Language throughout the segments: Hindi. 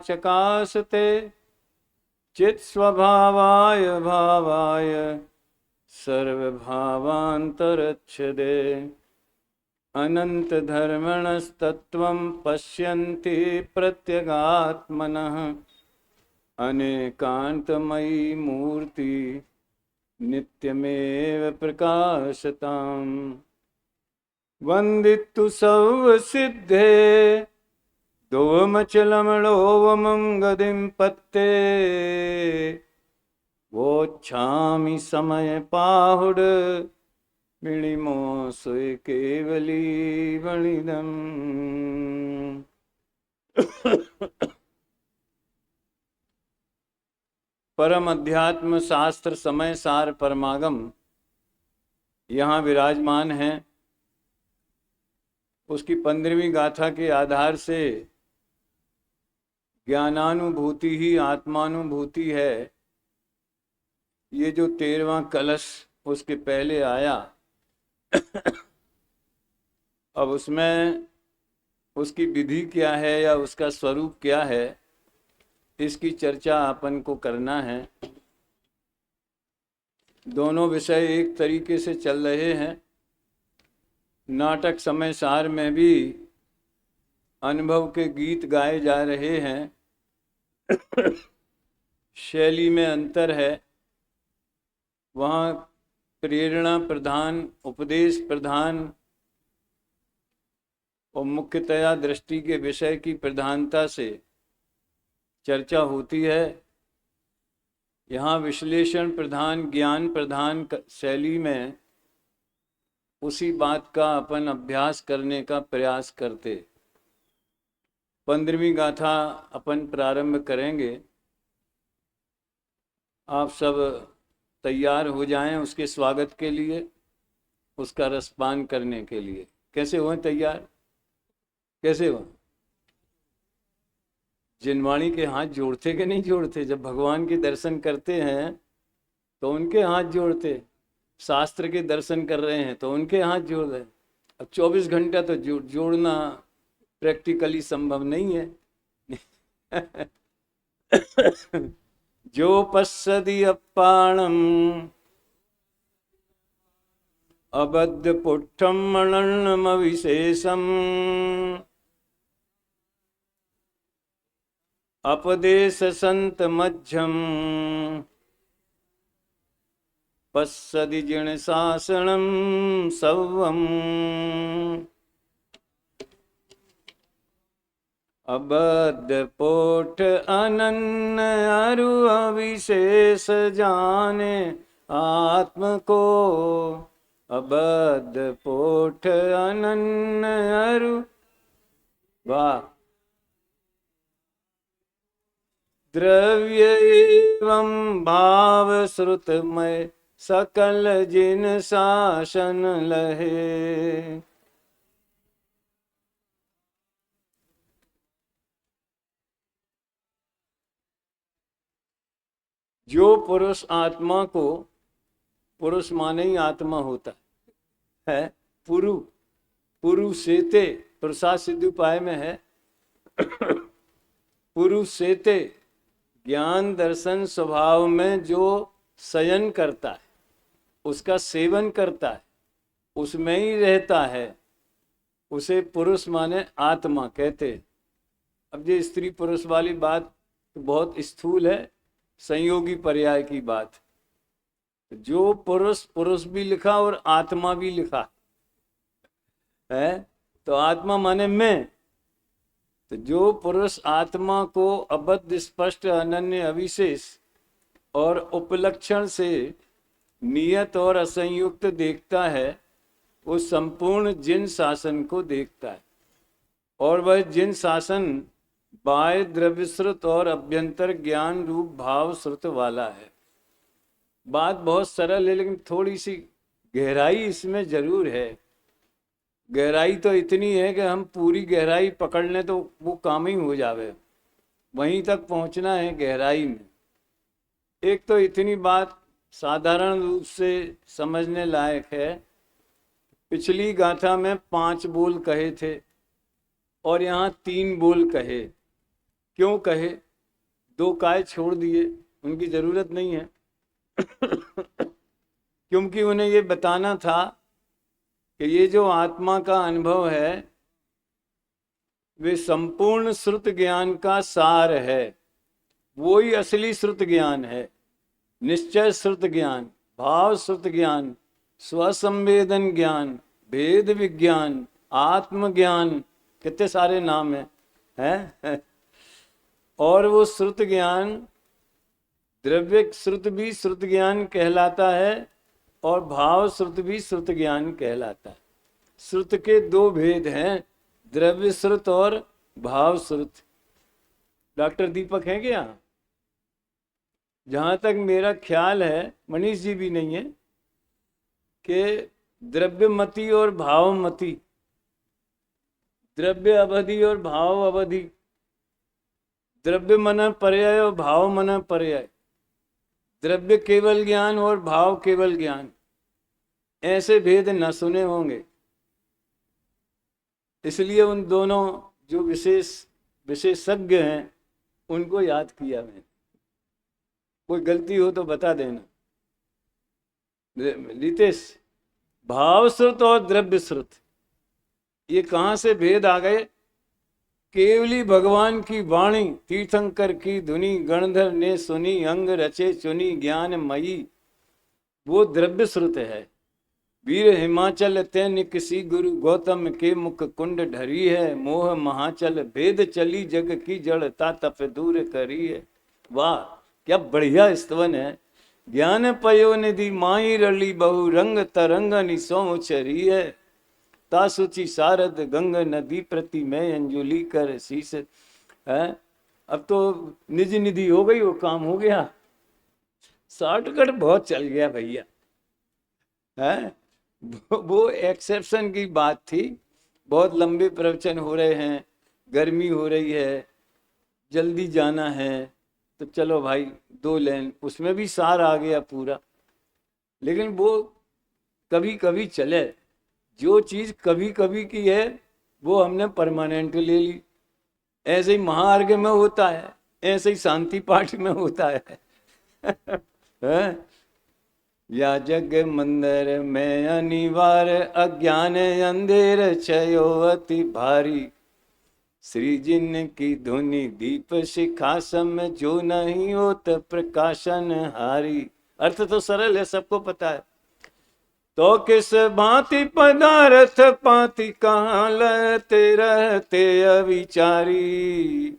चकासते चित् स्वभावाय भावाय सर्वभावान्तरच्छदे अनंत धर्मणस्तत्त्वं पश्यन्ति प्रत्यगात्मनः अनेकान्तमयी मूर्ति नित्यमेव प्रकाशताम् वन्दितु सर्वसिद्धे दोमचलमलोवमं गदिं पत्ते वोच्छामि समय पाहुड मिणिमो सोय केवली वणिदम। परम अध्यात्म शास्त्र समय सार परमागम यहाँ विराजमान है। उसकी 15वीं गाथा के आधार से ज्ञानानुभूति ही आत्मानुभूति है। ये जो 13वां कलश उसके पहले आया अब उसमें उसकी विधि क्या है या उसका स्वरूप क्या है, इसकी चर्चा अपन को करना है। दोनों विषय एक तरीके से चल रहे हैं। नाटक समय सार में भी अनुभव के गीत गाए जा रहे हैं। शैली में अंतर है। वहाँ प्रेरणा प्रधान, उपदेश प्रधान और मुख्यतया दृष्टि के विषय की प्रधानता से चर्चा होती है। यहाँ विश्लेषण प्रधान, ज्ञान प्रधान शैली में उसी बात का अपन अभ्यास करने का प्रयास करते। 15वीं गाथा अपन प्रारंभ करेंगे। आप सब तैयार हो जाएं उसके स्वागत के लिए, उसका रसपान करने के लिए। कैसे हुए तैयार? कैसे हुए? जिनवाणी के हाथ जोड़ते कि नहीं जोड़ते? जब भगवान के दर्शन करते हैं तो उनके हाथ जोड़ते, शास्त्र के दर्शन कर रहे हैं तो उनके हाथ जोड़ रहे। अब 24 घंटा तो जोड़ना प्रैक्टिकली संभव नहीं है। जो पश्यति अपाणम अबद्ध पुट्ठम मणन्नम विशेषम अपदेश संत मध्यम पश्यति जिण शासनम सवम अबद्ध पोठ अनन्य अरु अविशेष जाने आत्म को अबद्ध पोठ अनन्य अरु। वाह! द्रव्य एवं भाव श्रुतमय सकल जिन शासन लहे। जो पुरुष आत्मा को, पुरुष माने ही आत्मा होता है, पुरु पुरु सेते, पुरुषा सिद्ध उपाय में है। पुरु सेते ज्ञान दर्शन स्वभाव में जो शयन करता है, उसका सेवन करता है, उसमें ही रहता है, उसे पुरुष माने आत्मा कहते। अब ये स्त्री पुरुष वाली बात तो बहुत स्थूल है, संयोगी पर्याय की बात। जो पुरुष, पुरुष भी लिखा और आत्मा भी लिखा है, तो आत्मा माने मैं। तो जो पुरुष आत्मा को अबद्ध स्पष्ट अनन्य अविशेष और उपलक्षण से नियत और असंयुक्त देखता है, वो संपूर्ण जिन शासन को देखता है। और वह जिन शासन बाह्य द्रव्यश्रुत और अभ्यंतर ज्ञान रूप भाव श्रुत वाला है। बात बहुत सरल है, लेकिन थोड़ी सी गहराई इसमें जरूर है। गहराई तो इतनी है कि हम पूरी गहराई पकड़ लें तो वो काम ही हो जावे। वहीं तक पहुंचना है गहराई में। एक तो इतनी बात साधारण रूप से समझने लायक है। पिछली गाथा में 5 बोल कहे थे और यहाँ 3 बोल कहे क्यों कहे? 2 काय छोड़ दिए, उनकी जरूरत नहीं है। क्योंकि उन्हें ये बताना था कि ये जो आत्मा का अनुभव है वे संपूर्ण श्रुत ज्ञान का सार है। वो ही असली श्रुत ज्ञान है। निश्चय श्रुत ज्ञान, भाव श्रुत ज्ञान, स्वसंवेदन ज्ञान, भेद विज्ञान, आत्मज्ञान, कितने सारे नाम हैं? और वो श्रुत ज्ञान, द्रव्य श्रुत भी श्रुत ज्ञान कहलाता है और भाव श्रुत भी श्रुत ज्ञान कहलाता है। श्रुत के 2 भेद हैं, द्रव्य श्रुत और भाव श्रुत। डॉक्टर दीपक हैं क्या? जहां तक मेरा ख्याल है, मनीष जी भी नहीं है, कि द्रव्यमति और भावमति, द्रव्य अवधि और भाव अवधि, द्रव्य मन पर्याय और भाव मन पर्याय, द्रव्य केवल ज्ञान और भाव केवल ज्ञान, ऐसे भेद न सुने होंगे। इसलिए उन दोनों जो विशेषज्ञ हैं उनको याद किया मैंने। कोई गलती हो तो बता देना। रितेश, भाव श्रुत और द्रव्य श्रुत, ये कहाँ से भेद आ गए? केवली भगवान की वाणी तीर्थंकर की धुनी, गणधर ने सुनी, अंग रचे चुनी ज्ञानमयी, वो द्रव्य श्रुत है। वीर हिमाचल तैन किसी गुरु गौतम के मुख कुंड ढरी है, मोह महाचल भेद चली जग की जड़ता तप दूर करी है। वाह, क्या बढ़िया स्तवन है। ज्ञान पयो निधि माई रली बहु रंग तरंग निसो चरी है, तासुचि सारद गंग नदी प्रति मैं अंजुलि कर शीस है। अब तो निज निधि हो गई, वो काम हो गया। शॉर्टकट बहुत चल गया भैया, है? वो एक्सेप्शन की बात थी। बहुत लंबे प्रवचन हो रहे हैं, गर्मी हो रही है, जल्दी जाना है, तो चलो भाई 2 लाइन, उसमें भी सार आ गया पूरा। लेकिन वो कभी कभी चले। जो चीज कभी कभी की है वो हमने परमानेंट ले ली। ऐसे ही महार्घ में होता है, ऐसे ही शांति पाठ में होता है? या जग मंदिर में अनिवार, अज्ञान अंधेर छयो अति भारी, श्री जिन की धुनि दीप शिखा सम, जो नहीं होत प्रकाशन हारी। अर्थ तो सरल है, सबको पता है। तो किस भांति पदार्थ पाति, कहाँ लहते रहते अविचारी,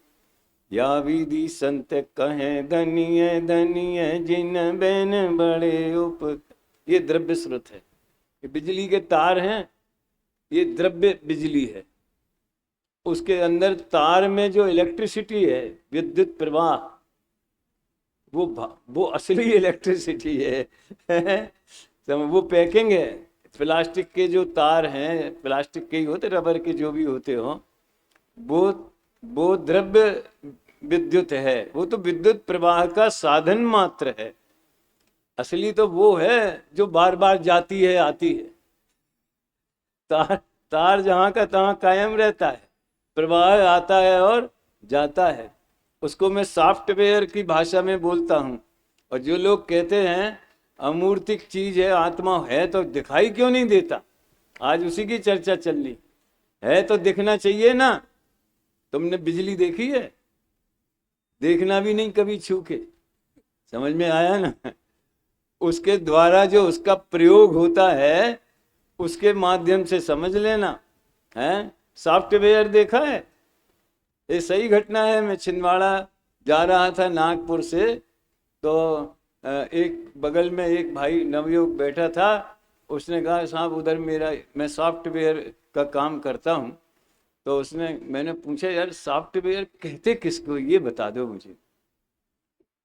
या विधि संत कहें धनिय धनिय, जिन बैन बड़े उप। ये द्रव्य स्रोत है। ये बिजली के तार हैं, ये द्रव्य बिजली है। उसके अंदर तार में जो इलेक्ट्रिसिटी है, विद्युत प्रवाह, वो असली इलेक्ट्रिसिटी है। वो पैकिंग है। प्लास्टिक के जो तार हैं, प्लास्टिक के ही होते, रबर के जो भी होते हो, वो द्रव्य विद्युत है। वो तो विद्युत प्रवाह का साधन मात्र है। असली तो वो है जो बार बार जाती है आती है। तार जहां का तहां कायम रहता है, प्रवाह आता है और जाता है। उसको मैं सॉफ्टवेयर की भाषा में बोलता हूं। और जो लोग कहते हैं अमूर्तिक चीज है, आत्मा है, तो दिखाई क्यों नहीं देता? आज उसी की चर्चा चल रही है। तो दिखना चाहिए ना। तुमने बिजली देखी है? देखना भी नहीं कभी छू के। समझ में आया ना? उसके द्वारा जो उसका प्रयोग होता है, उसके माध्यम से समझ लेना है। सॉफ्टवेयर देखा है? ये सही घटना है। मैं छिंदवाड़ा जा रहा था नागपुर से, तो एक बगल में एक भाई नवयुवक बैठा था। उसने कहा साहब उधर मैं सॉफ्टवेयर का काम करता हूँ। तो मैंने पूछा यार सॉफ्टवेयर कहते किसको, ये बता दो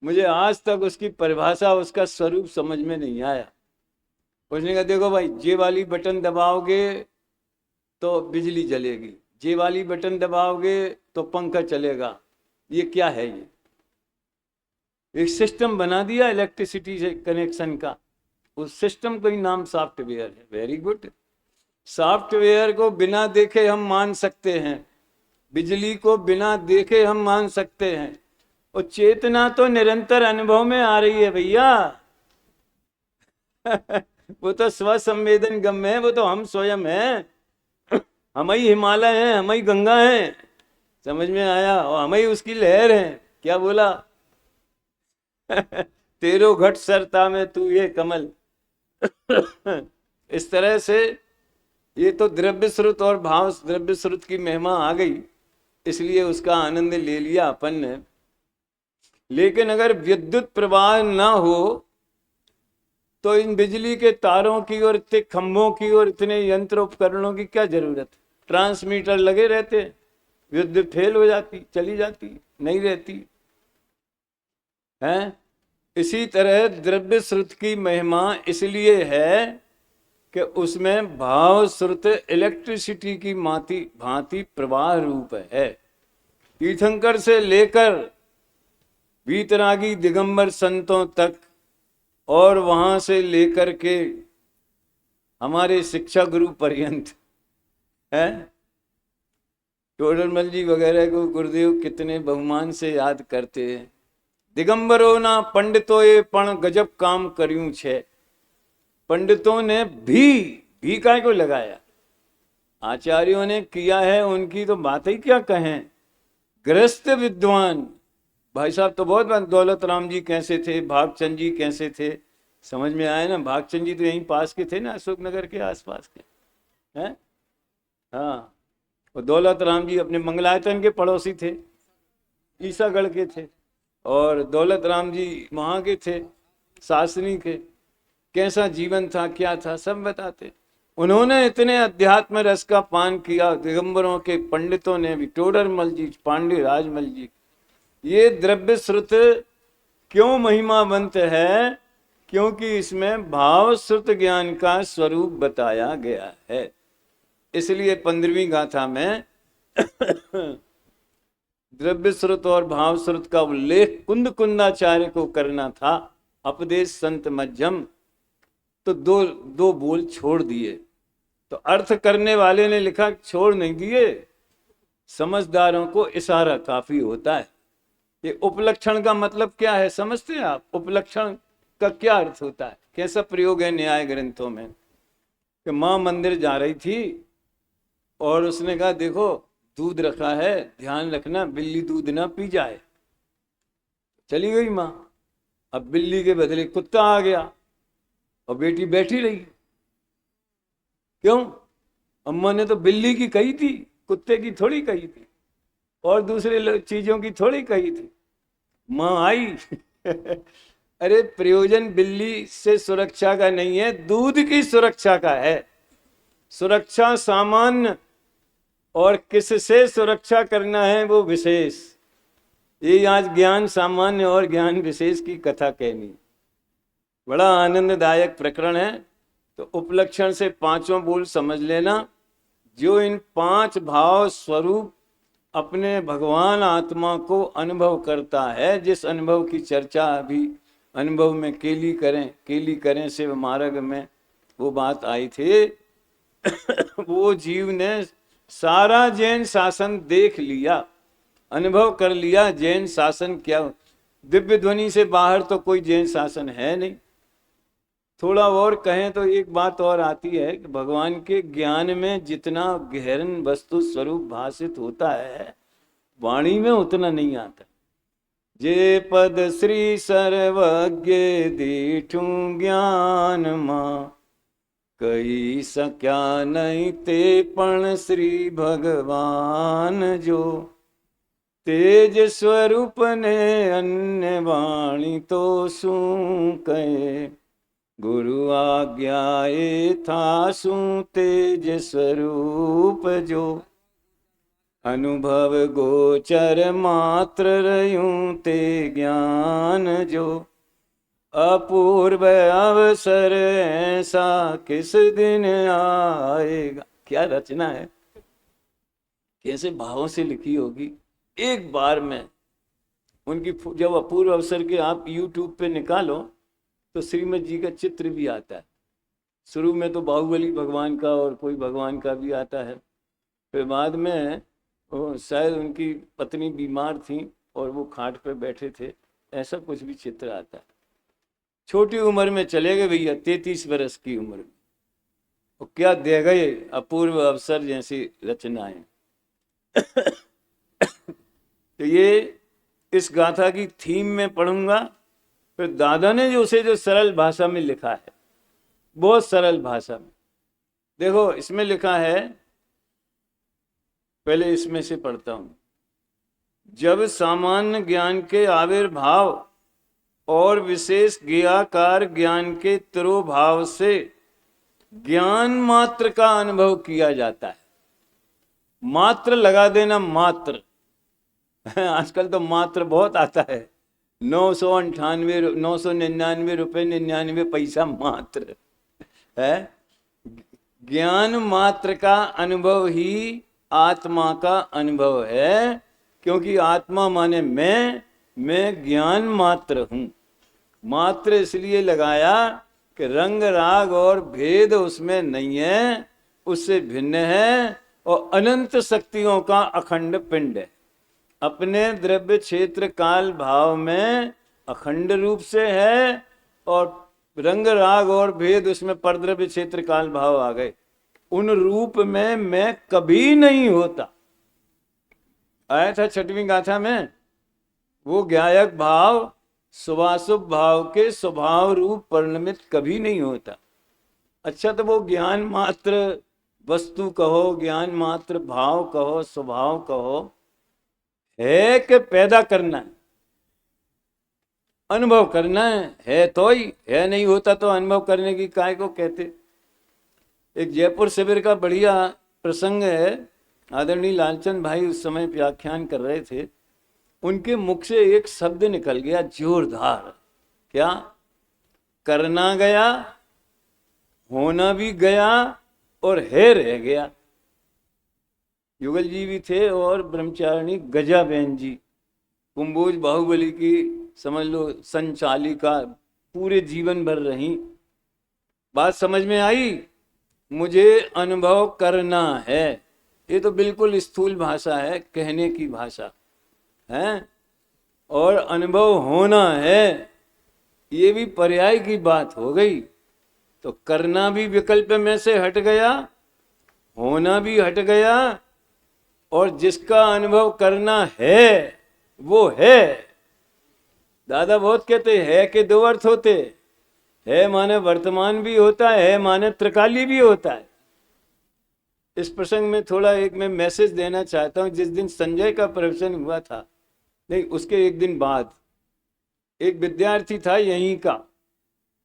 मुझे आज तक उसकी परिभाषा, उसका स्वरूप समझ में नहीं आया। उसने कहा देखो भाई, ये वाली बटन दबाओगे तो बिजली जलेगी, ये वाली बटन दबाओगे तो पंखा चलेगा। ये क्या है? ये एक सिस्टम बना दिया इलेक्ट्रिसिटी से कनेक्शन का। उस सिस्टम का ही नाम सॉफ्टवेयर है। Very good. सॉफ्टवेयर को बिना देखे हम मान सकते हैं, बिजली को बिना देखे हम मान सकते हैं, और चेतना तो निरंतर अनुभव में आ रही है भैया। वो तो स्वसंवेदन गम्य है, वो तो हम स्वयं हैं। हम ही हिमालय हैं, हम ही गंगा हैं, समझ में आया? और हम ही उसकी लहर हैं। क्या बोला? तेरो घट सरता में तू ये कमल। इस तरह से ये तो द्रव्य श्रुत और भाव द्रव्य श्रुत की महिमा आ गई, इसलिए उसका आनंद ले लिया अपन ने। लेकिन अगर विद्युत प्रवाह ना हो तो इन बिजली के तारों की और इतने खंभों की और इतने यंत्र उपकरणों की क्या जरूरत? ट्रांसमीटर लगे रहते, विद्युत फेल हो जाती, चली जाती, नहीं रहती है। इसी तरह द्रव्य श्रुत की महिमा इसलिए है कि उसमें भाव श्रुत इलेक्ट्रिसिटी की भांति प्रवाह रूप है। तीर्थंकर से लेकर वीतरागी दिगंबर संतों तक, और वहां से लेकर के हमारे शिक्षा गुरु पर्यंत है। टोडरमल जी वगैरह को गुरुदेव कितने बहुमान से याद करते हैं। दिगंबरों ना पंडितों ये पण गजब काम करियूं छे। पंडितों ने भी काय को लगाया, आचार्यों ने किया है, उनकी तो बात ही क्या कहें। गृहस्थ विद्वान भाई साहब तो बहुत बात, दौलत राम जी कैसे थे, भागचंद जी कैसे थे, समझ में आए ना? भागचंद जी तो यहीं पास के थे ना, अशोकनगर के आसपास के हैं। हाँ, और दौलत राम जी अपने मंगलायतन के पड़ोसी थे, ईसागढ़ के थे, और दौलत राम जी वहाँ के थे, शासनी के। कैसा जीवन था, क्या था, सब बताते। उन्होंने इतने अध्यात्म रस का पान किया, दिगंबरों के पंडितों ने भी, टोडरमल जी, पांडे राजमल जी। ये द्रव्य श्रुत क्यों महिमावंत है? क्योंकि इसमें भाव श्रुत ज्ञान का स्वरूप बताया गया है। इसलिए 15वीं गाथा में द्रव्य श्रुत और भाव श्रुत का उल्लेख कुंद कुंदाचार्य को करना था, उपदेश संत मध्यम, तो दो बोल छोड़ दिए। तो अर्थ करने वाले ने लिखा छोड़ नहीं दिए, समझदारों को इशारा काफी होता है। ये उपलक्षण का मतलब क्या है समझते हैं आप? उपलक्षण का क्या अर्थ होता है, कैसा प्रयोग है न्याय ग्रंथों में? कि माँ मंदिर जा रही थी और उसने कहा देखो दूध रखा है, ध्यान रखना बिल्ली दूध ना पी जाए। चली गई माँ, अब बिल्ली के बदले कुत्ता आ गया और बेटी बैठी रही। क्यों? अम्मा ने तो बिल्ली की कही थी, कुत्ते की थोड़ी कही थी, और दूसरे चीजों की थोड़ी कही थी। माँ आई। अरे प्रयोजन बिल्ली से सुरक्षा का नहीं है, दूध की सुरक्षा का है। सुरक्षा सामान्य और किससे सुरक्षा करना है वो विशेष। ये आज ज्ञान सामान्य और ज्ञान विशेष की कथा कहनी, बड़ा आनंददायक प्रकरण है। तो उपलक्षण से पांचों बोल समझ लेना। जो इन 5 भाव स्वरूप अपने भगवान आत्मा को अनुभव करता है, जिस अनुभव की चर्चा अभी अनुभव में केली करें शिव मार्ग में वो बात आई थी। वो जीव ने सारा जैन शासन देख लिया, अनुभव कर लिया। जैन शासन क्या, दिव्य ध्वनि से बाहर तो कोई जैन शासन है नहीं। थोड़ा और कहें तो एक बात और आती है कि भगवान के ज्ञान में जितना गहन वस्तु स्वरूप भाषित होता है, वाणी में उतना नहीं आता। जे पद श्री सर्वज्ञ दीठू ज्ञान मां, कही सक्या नहीं ते पण श्री भगवान जो। तेज स्वरूप ने अन्य वाणी तो सू कहे, गुरु आज्ञाए था सू तेज स्वरूप जो। अनुभव गोचर मात्र रयूं ते ज्ञान जो। अपूर्व अवसर ऐसा किस दिन आएगा। क्या रचना है, कैसे भावों से लिखी होगी। एक बार में उनकी जब अपूर्व अवसर के आप YouTube पे निकालो तो श्रीमद जी का चित्र भी आता है। शुरू में तो बाहुबली भगवान का और कोई भगवान का भी आता है, फिर बाद में वो शायद उनकी पत्नी बीमार थी और वो खाट पे बैठे थे, ऐसा कुछ भी चित्र आता है। छोटी उम्र में चले गए भैया, 33 वर्ष की उम्र में। वो क्या दे गए अपूर्व अवसर जैसी रचनाएं। तो ये इस गाथा की थीम में पढ़ूंगा। फिर दादा ने जो उसे जो सरल भाषा में लिखा है, बहुत सरल भाषा में। देखो इसमें लिखा है, पहले इसमें से पढ़ता हूं। जब सामान्य ज्ञान के आविर्भाव और विशेष ज्ञाकार ज्ञान के तिरोभाव से ज्ञान मात्र का अनुभव किया जाता है। मात्र लगा देना, मात्र। आजकल तो मात्र बहुत आता है, 999 रुपये 99 पैसा मात्र है। ज्ञान मात्र का अनुभव ही आत्मा का अनुभव है, क्योंकि आत्मा माने मैं ज्ञान मात्र हूं। मात्र इसलिए लगाया कि रंग राग और भेद उसमें नहीं है, उससे भिन्न है और अनंत शक्तियों का अखंड पिंड है। अपने द्रव्य क्षेत्र काल भाव में अखंड रूप से है और रंग राग और भेद उसमें परद्रव्य क्षेत्र काल भाव आ गए। उन रूप में मैं कभी नहीं होता। आया था 6वीं गाथा में, वो ज्ञायक भाव शुभाशुभ भाव के स्वभाव रूप परिणमित कभी नहीं होता। अच्छा, तो वो ज्ञान मात्र वस्तु कहो, ज्ञान मात्र भाव कहो, स्वभाव कहो, है कि पैदा करना है, अनुभव करना है तो ही है, नहीं होता तो अनुभव करने की काय को कहते। एक जयपुर शिविर का बढ़िया प्रसंग है। आदरणीय लालचंद भाई उस समय व्याख्यान कर रहे थे, उनके मुख से एक शब्द निकल गया जोरदार। क्या? करना गया, होना भी गया और है रह गया। युगल जी भी थे और ब्रह्मचारिणी गजाबेन जी, कुंभोज बाहुबली की समझ लो संचालिका, पूरे जीवन भर रही। बात समझ में आई? मुझे अनुभव करना है, ये तो बिल्कुल स्थूल भाषा है, कहने की भाषा है। और अनुभव होना है, ये भी पर्याय की बात हो गई। तो करना भी विकल्प में से हट गया, होना भी हट गया, और जिसका अनुभव करना है वो है। दादा बहुत कहते है कि दो अर्थ होते, है माने वर्तमान भी होता है माने त्रिकाली भी होता है। इस प्रसंग में थोड़ा एक मैं मैसेज देना चाहता हूं। जिस दिन संजय का प्रवचन हुआ था, नहीं उसके एक दिन बाद एक विद्यार्थी था यहीं का,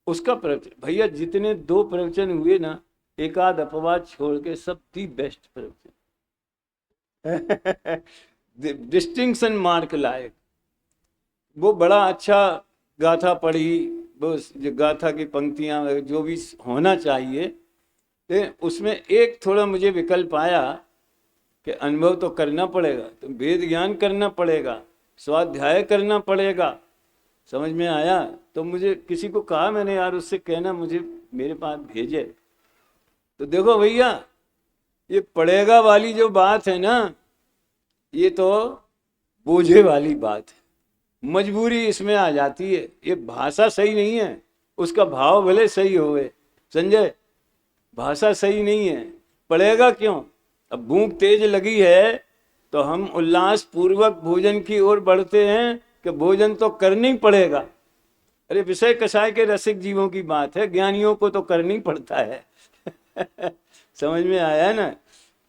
उसका प्रवचन, भैया जितने 2 प्रवचन हुए ना, एक आध अपवाद छोड़ के सब दी बेस्ट प्रवचन। डिस्टिंक्शन मार्क लायक। वो बड़ा अच्छा गाथा पढ़ी, वो जो गाथा की पंक्तियां जो भी होना चाहिए, तो उसमें एक थोड़ा मुझे विकल्प आया कि अनुभव तो करना पड़ेगा, तो वेद ज्ञान करना पड़ेगा, स्वाध्याय करना पड़ेगा। समझ में आया? तो मुझे किसी को कहा मैंने, यार उससे कहना मुझे मेरे पास भेजे। तो देखो भैया, ये पड़ेगा वाली जो बात है ना, ये तो बोझे वाली बात है, मजबूरी इसमें आ जाती है। ये भाषा सही नहीं है, उसका भाव भले सही होवे संजय, भाषा सही नहीं है। पड़ेगा क्यों? अब भूख तेज लगी है तो हम उल्लास पूर्वक भोजन की ओर बढ़ते हैं कि भोजन तो करना ही पड़ेगा। अरे विषय कषाय के रसिक जीवों की बात है, ज्ञानियों को तो करना ही पड़ता है। समझ में आया ना?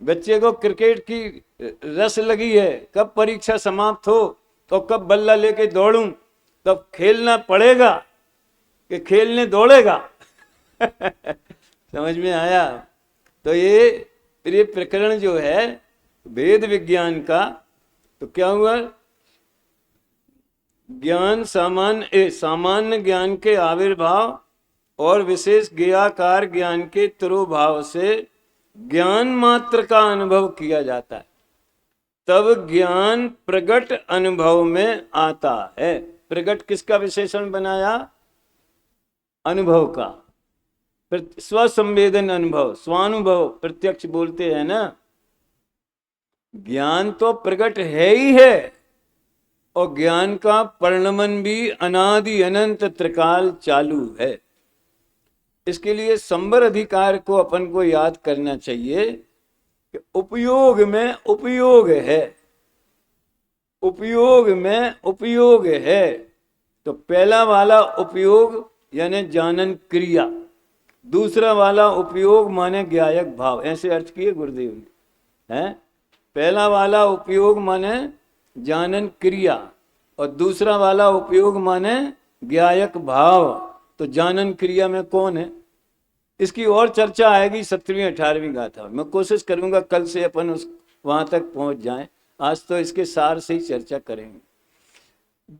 बच्चे को क्रिकेट की रस लगी है, कब परीक्षा समाप्त हो तो कब बल्ला लेके दौड़ूं, तब खेलना पड़ेगा कि खेलने दौड़ेगा। समझ में आया? तो ये प्रकरण जो है वेद विज्ञान का, तो क्या हुआ? ज्ञान सामान्य ज्ञान के आविर्भाव और विशेष ज्ञाकार ज्ञान के तिरोभाव से ज्ञान मात्र का अनुभव किया जाता है, तब ज्ञान प्रगट अनुभव में आता है। प्रगट किसका विशेषण बनाया? अनुभव का। स्वसंवेदन अनुभव, स्वानुभव, प्रत्यक्ष बोलते हैं ना। ज्ञान तो प्रकट है ही है, और ज्ञान का परिणमन भी अनादि अनंत त्रिकाल चालू है। इसके लिए संवर अधिकार को अपन को याद करना चाहिए कि उपयोग में उपयोग है, उपयोग में उपयोग है। तो पहला वाला उपयोग यानी जानन क्रिया, दूसरा वाला उपयोग माने ज्ञायक भाव, ऐसे अर्थ किए गुरुदेव ने हैं। पहला वाला उपयोग माने जानन क्रिया और दूसरा वाला उपयोग माने ज्ञायक भाव। तो जानन क्रिया में कौन है, इसकी और चर्चा आएगी 17वीं 18वीं गाथा। मैं कोशिश करूंगा कल से अपन उस वहां तक पहुंच जाएं। आज तो इसके सार से ही चर्चा करेंगे।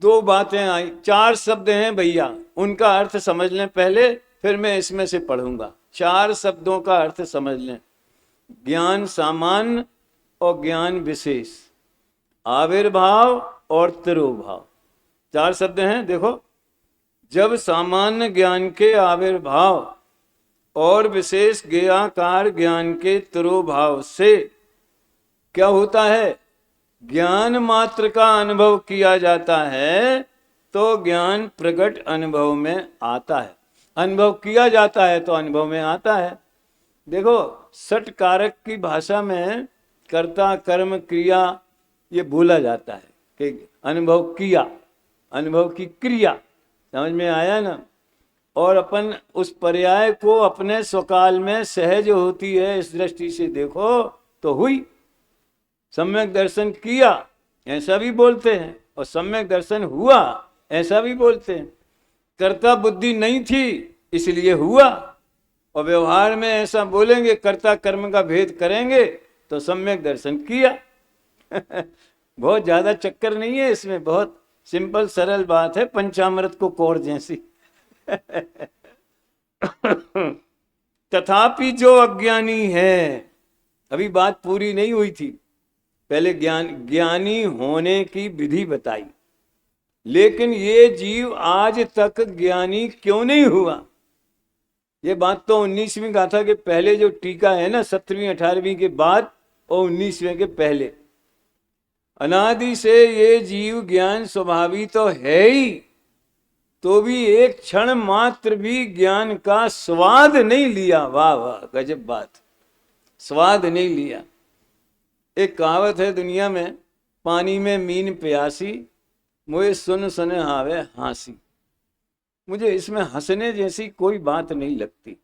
दो बातें आई, 4 शब्द हैं भैया, उनका अर्थ समझ लें पहले, फिर मैं इसमें से पढ़ूंगा। 4 शब्दों का अर्थ समझ लें, ज्ञान सामान्य और ज्ञान विशेष, आविर्भाव और तिरोभाव। 4 शब्द हैं। देखो, जब सामान्य ज्ञान के आविर्भाव और विशेष ज्ञाकार ज्ञान के तिरोभाव से क्या होता है, ज्ञान मात्र का अनुभव किया जाता है, तो ज्ञान प्रकट अनुभव में आता है। अनुभव किया जाता है तो अनुभव में आता है। देखो, सट कारक की भाषा में कर्ता कर्म क्रिया ये भूला जाता है कि अनुभव किया, अनुभव की क्रिया, समझ में आया ना। और अपन उस पर्याय को अपने स्वकाल में सहज होती है इस दृष्टि से देखो तो हुई। सम्यक दर्शन किया ऐसा भी बोलते हैं, और सम्यक दर्शन हुआ ऐसा भी बोलते हैं। कर्ता बुद्धि नहीं थी इसलिए हुआ, और व्यवहार में ऐसा बोलेंगे, कर्ता कर्म का भेद करेंगे तो सम्यक दर्शन किया। बहुत ज्यादा चक्कर नहीं है इसमें, बहुत सिंपल सरल बात है, पंचामृत को कोर जैसी। तथापि जो अज्ञानी है, अभी बात पूरी नहीं हुई थी, पहले ज्ञानी होने की विधि बताई, लेकिन ये जीव आज तक ज्ञानी क्यों नहीं हुआ। ये बात तो 19वीं गाथा के पहले जो टीका है ना, 17वीं 18वीं के बाद और 19वें के पहले, अनादि से ये जीव ज्ञान स्वभावी तो है ही, तो भी एक क्षण मात्र भी ज्ञान का स्वाद नहीं लिया। वाह वाह, गजब बात, स्वाद नहीं लिया। एक कहावत है दुनिया में, पानी में मीन प्यासी, मुझे सुन सुने हावे हांसी। मुझे इसमें हंसने जैसी कोई बात नहीं लगती।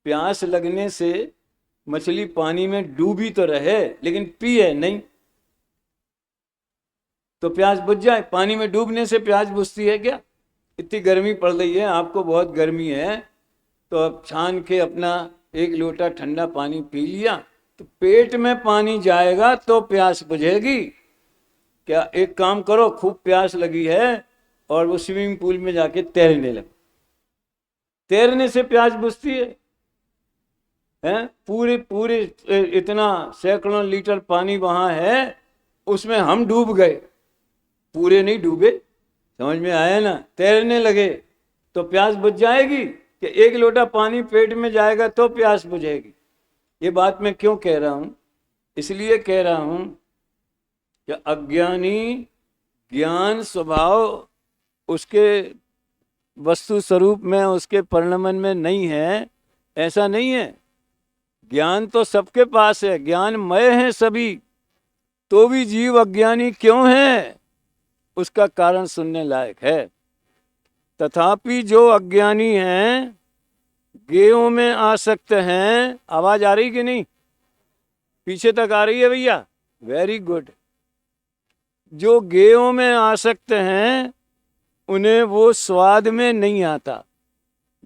प्यास लगने से मछली पानी में डूबी तो रहे लेकिन पिए नहीं, तो प्यास बुझ जाए। पानी में डूबने से प्यास बुझती है क्या? इतनी गर्मी पड़ रही है, आपको बहुत गर्मी है, तो अब छान के अपना 1 लोटा ठंडा पानी पी लिया, तो पेट में पानी जाएगा तो प्यास बुझेगी क्या? एक काम करो, खूब प्यास लगी है और वो स्विमिंग पूल में जाके तैरने लगो, तैरने से प्यास बुझती है? पूरे पूरे इतना सैकड़ों लीटर पानी वहां है, उसमें हम डूब गए, पूरे नहीं डूबे, समझ में आया ना। तैरने लगे तो प्यास बुझ जाएगी कि 1 लोटा पानी पेट में जाएगा तो प्यास बुझेगी? ये बात मैं क्यों कह रहा हूं? इसलिए कह रहा हूं कि अज्ञानी ज्ञान स्वभाव उसके वस्तु स्वरूप में, उसके परिणमन में नहीं है, ऐसा नहीं है। ज्ञान तो सबके पास है, ज्ञानमय है सभी, तो भी जीव अज्ञानी क्यों है, उसका कारण सुनने लायक है। तथापि जो अज्ञानी हैं, गेयों में आसक्त हैं, आवाज आ रही कि नहीं? पीछे तक आ रही है भैया? Very good. जो गेयों में आसक्त हैं उन्हें वो स्वाद में नहीं आता,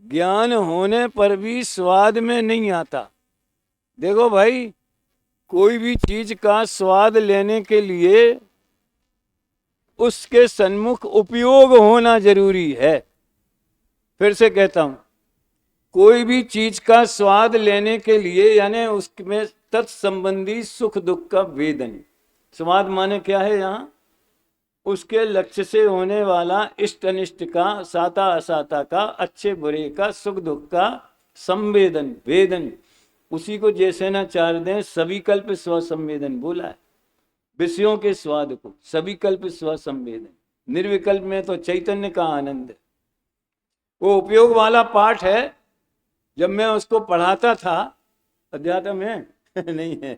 ज्ञान होने पर भी स्वाद में नहीं आता। देखो भाई, कोई भी चीज का स्वाद लेने के लिए उसके सन्मुख उपयोग होना जरूरी है। फिर से कहता हूं, कोई भी चीज का स्वाद लेने के लिए यानी उसमें तत्संबंधी सुख दुख का वेदन, स्वाद माने क्या है यहाँ? उसके लक्ष्य से होने वाला इष्ट अनिष्ट का, साता असाता का, अच्छे बुरे का, सुख दुख का संवेदन, वेदन। उसी को जैसे न चार दें सभी कल्प स्वसंवेदन बोला है। विषयों के स्वाद को सभी कल्प स्वसंवेदन, निर्विकल्प में तो चैतन्य का आनंद है। वो उपयोग वाला पाठ है। जब मैं उसको पढ़ाता था, अध्यात्म में नहीं है,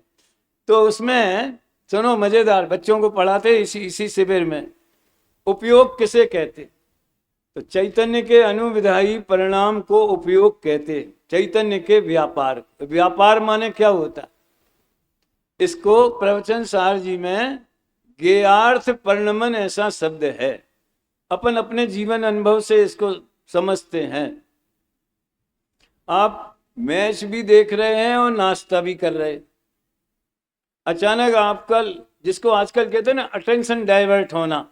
तो उसमें सुनो मजेदार, बच्चों को पढ़ाते इसी शिविर में। उपयोग किसे कहते? तो चैतन्य के अनुविधायी परिणाम को उपयोग कहते। चैतन्य के व्यापार, व्यापार माने क्या होता? इसको प्रवचन सार जी में ज्ञेयार्थ परिणमन ऐसा शब्द है। अपन अपने जीवन अनुभव से इसको समझते हैं। आप मैच भी देख रहे हैं और नाश्ता भी कर रहे हैं। अचानक आपका, जिसको आजकल कहते हैं ना अटेंशन डाइवर्ट होना,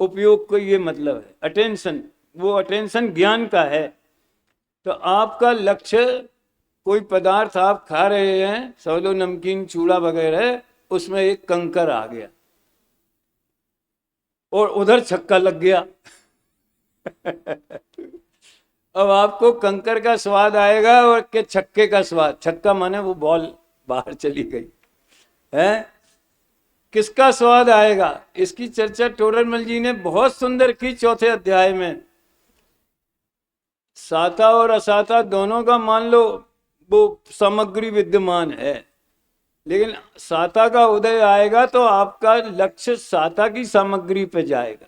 उपयोग को ये मतलब है अटेंशन। वो अटेंशन ज्ञान का है। तो आपका लक्ष्य कोई पदार्थ आप खा रहे हैं, सवलो नमकीन चूड़ा वगैरह, उसमें एक कंकर आ गया और उधर छक्का लग गया अब आपको कंकर का स्वाद आएगा और के छक्के का स्वाद। छक्का माने वो बॉल बाहर चली गई है। किसका स्वाद आएगा? इसकी चर्चा टोडरमल जी ने बहुत सुंदर की चौथे अध्याय में। साता और असाता दोनों का मान लो वो सामग्री विद्यमान है, लेकिन साता का उदय आएगा तो आपका लक्ष्य साता की सामग्री पे जाएगा,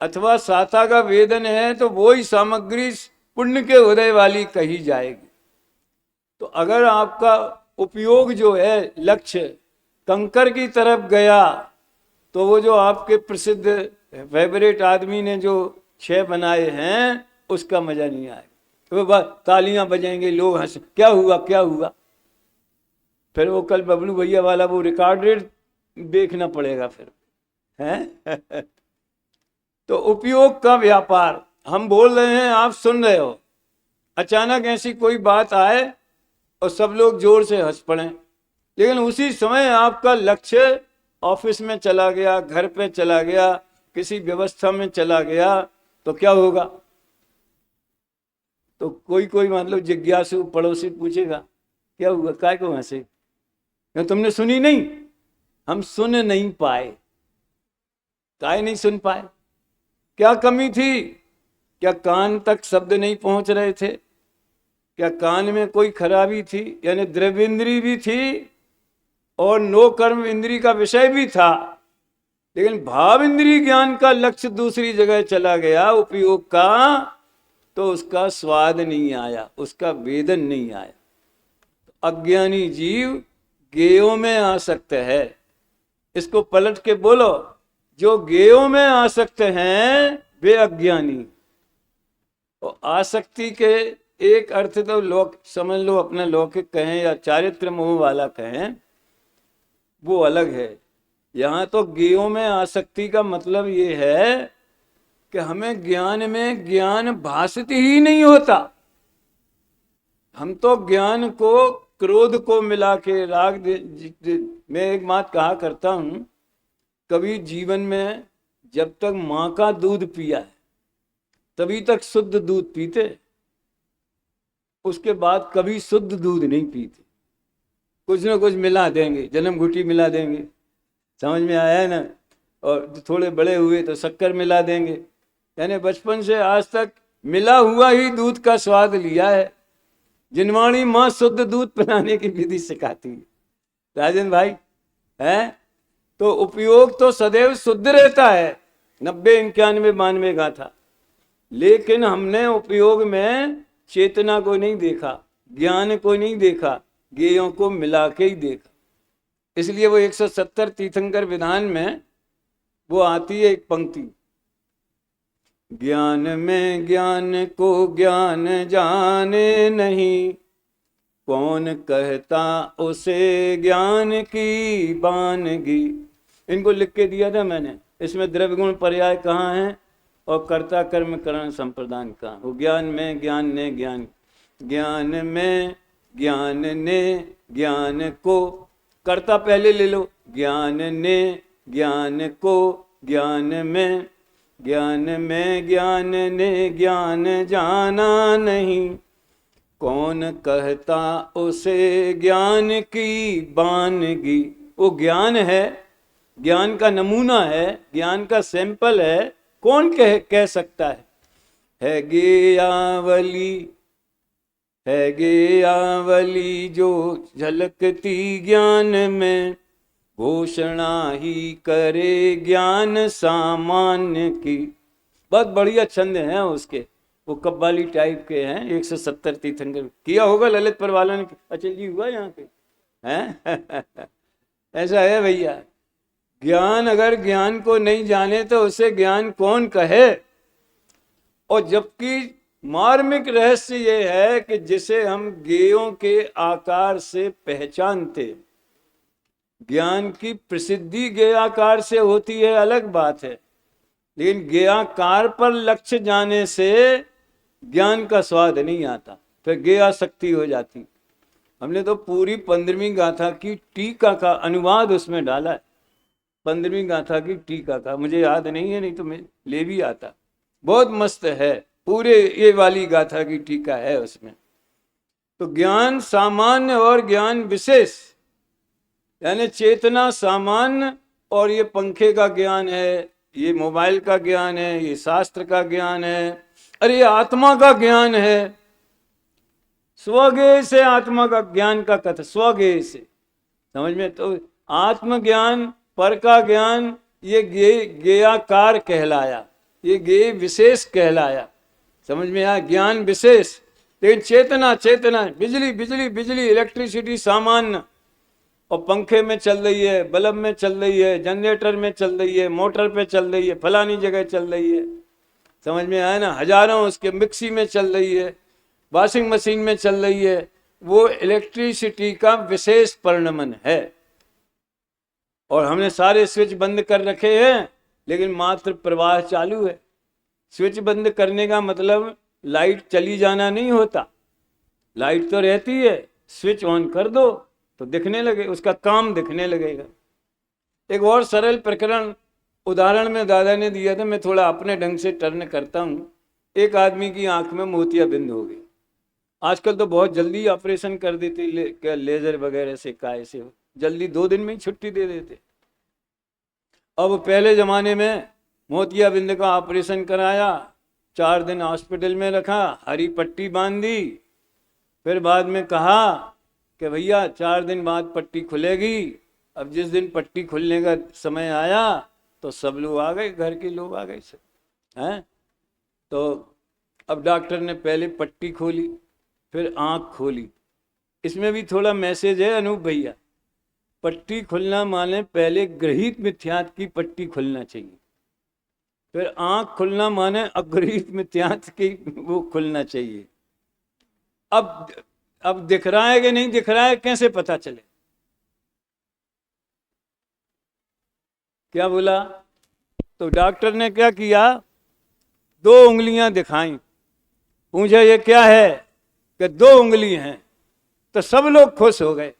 अथवा साता का वेदन है तो वो ही सामग्री पुण्य के उदय वाली कही जाएगी। तो अगर आपका उपयोग जो है लक्ष्य कंकर की तरफ गया, तो वो जो आपके प्रसिद्ध फेवरेट आदमी ने जो 6 बनाए हैं उसका मजा नहीं आएगा। तो बस तालियां बजेंगे, लोग हंस, क्या हुआ क्या हुआ। फिर वो कल बबलू भैया वाला वो रिकॉर्डेड देखना पड़ेगा फिर है तो उपयोग का व्यापार हम बोल रहे हैं, आप सुन रहे हो, अचानक ऐसी कोई बात आए और सब लोग जोर से हंस पड़े, लेकिन उसी समय आपका लक्ष्य ऑफिस में चला गया, घर पे चला गया, किसी व्यवस्था में चला गया, तो क्या होगा? तो कोई मान लो जिज्ञासु पड़ोसी पूछेगा क्या हुआ, काय को हंसे? तुमने सुनी नहीं? हम सुन नहीं पाए। काय नहीं सुन पाए? क्या कमी थी? क्या कान तक शब्द नहीं पहुंच रहे थे? क्या कान में कोई खराबी थी? यानी द्रव्येंद्री भी थी और नो कर्म इंद्री का विषय भी था, लेकिन भाव इंद्री ज्ञान का लक्ष्य दूसरी जगह चला गया उपयोग का, तो उसका स्वाद नहीं आया, उसका वेदन नहीं आया। अज्ञानी जीव गेयों में आसक्त है। इसको पलट के बोलो, जो गेयों में आसक्त हैं वे अज्ञानी। और आसक्ति के एक अर्थ तो लोक समझ लो, अपना लौकिक कहें या चारित्र मोह वाला कहें, वो अलग है। यहां तो गेयों में आसक्ति का मतलब ये है कि हमें ज्ञान में ज्ञान भासती ही नहीं होता। हम तो ज्ञान को क्रोध को मिला के राग मैं एक बात कहा करता हूं, कभी जीवन में जब तक मां का दूध पिया है तभी तक शुद्ध दूध पीते, उसके बाद कभी शुद्ध दूध नहीं पीते। कुछ ना कुछ मिला देंगे, जन्म घुटी मिला देंगे, समझ में आया है ना? और थोड़े बड़े हुए तो शक्कर मिला देंगे। यानी बचपन से आज तक मिला हुआ ही दूध का स्वाद लिया है। जिनवाणी माँ शुद्ध दूध पिलाने की विधि सिखाती है, राजन भाई है। तो उपयोग तो सदैव शुद्ध रहता है, 90, 91, 92 गाथा, लेकिन हमने उपयोग में चेतना को नहीं देखा, ज्ञान को नहीं देखा, ज्ञेयों को मिला के ही देखा। इसलिए वो 170 तीर्थंकर विधान में वो आती है एक पंक्ति, ज्ञान में ज्ञान को ज्ञान जाने नहीं, कौन कहता उसे ज्ञान की बानगी। इनको लिख के दिया था मैंने। इसमें द्रव्य गुण पर्याय कहाँ है और कर्ता कर्म करण संप्रदान कहाँ? वो ज्ञान में ज्ञान ने ज्ञान, ज्ञान में ज्ञान ने ज्ञान को, कर्ता पहले ले लो, ज्ञान ने ज्ञान को, ज्ञान में ज्ञान ने ज्ञान जाना नहीं, कौन कहता उसे ज्ञान की बानगी। वो ज्ञान है, ज्ञान का नमूना है, ज्ञान का सैंपल है, कौन कह सकता है गेयावली, है गेयावली जो झलकती ज्ञान में, घोषणा ही करे ज्ञान सामान्य की। बहुत बढ़िया छंद हैं उसके, वो कव्वाली टाइप के हैं। 170 तीर्थंकर किया होगा ललितपुर वालों ने। अच्छा जी हुआ यहाँ पे हैं ऐसा है भैया। ज्ञान, अगर ज्ञान को नहीं जाने तो उसे ज्ञान कौन कहे। और जबकि मार्मिक रहस्य ये है कि जिसे हम गेयों के आकार से पहचानते, ज्ञान की प्रसिद्धि गेयाकार से होती है अलग बात है, लेकिन गेयाकार पर लक्ष्य जाने से ज्ञान का स्वाद नहीं आता, फिर गेयाशक्ति हो जाती। हमने तो पूरी 15वीं गाथा की टीका का अनुवाद उसमें डाला है। 15वीं गाथा की टीका का मुझे याद नहीं है, नहीं तो मैं ले भी आता। बहुत मस्त है, पूरे ये वाली गाथा की टीका है उसमें। तो ज्ञान सामान्य और ज्ञान विशेष, यानी चेतना सामान्य और ये पंखे का ज्ञान है, ये मोबाइल का ज्ञान है, ये शास्त्र का ज्ञान है, अरे ये आत्मा का ज्ञान है। स्वगेय से आत्मा का ज्ञान का कथन, स्वगेय से, समझ में। तो आत्मज्ञान, पर का ज्ञान, ये गेयाकार कहलाया, ये गेय विशेष कहलाया, समझ में आया। ज्ञान विशेष, लेकिन चेतना, चेतना बिजली बिजली बिजली, इलेक्ट्रिसिटी सामान्य, और पंखे में चल रही है, बल्ब में चल रही है, जनरेटर में चल रही है, मोटर पे चल रही है, फलानी जगह चल रही है, समझ में आया ना। हजारों उसके, मिक्सी में चल रही है, वॉशिंग मशीन में चल रही है, वो इलेक्ट्रिसिटी का विशेष परिणमन है। और हमने सारे स्विच बंद कर रखे हैं, लेकिन मात्र प्रवाह चालू है। स्विच बंद करने का मतलब लाइट चली जाना नहीं होता, लाइट तो रहती है, स्विच ऑन कर दो तो दिखने लगे, उसका काम दिखने लगेगा। एक और सरल प्रकरण उदाहरण में दादा ने दिया था, मैं थोड़ा अपने ढंग से टर्न करता हूँ। एक आदमी की आंख में मोतियाबिंद हो गई। आजकल तो बहुत जल्दी ऑपरेशन कर देते, लेजर वगैरह से, काय से, जल्दी 2 दिन में ही छुट्टी दे देते। अब पहले जमाने में मोतियाबिंद का ऑपरेशन कराया, 4 दिन हॉस्पिटल में रखा, हरी पट्टी बांध दी, फिर बाद में कहा कि भैया 4 दिन बाद पट्टी खुलेगी। अब जिस दिन पट्टी खुलने का समय आया तो सब लोग आ गए, घर के लोग आ गए सब हैं। तो अब डॉक्टर ने पहले पट्टी खोली, फिर आँख खोली। इसमें भी थोड़ा मैसेज है अनूप भैया। पट्टी खुलना माने पहले ग्रहित मिथ्यात्व की पट्टी खुलना चाहिए, फिर आँख खुलना माने अग्रहित मिथ्यात्व की वो खुलना चाहिए। अब दिख रहा है कि नहीं दिख रहा है, कैसे पता चले। क्या बोला? तो डॉक्टर ने क्या किया, 2 उंगलियां दिखाई, पूछा ये क्या है, कि 2 उंगली हैं। तो सब लोग खुश हो गए,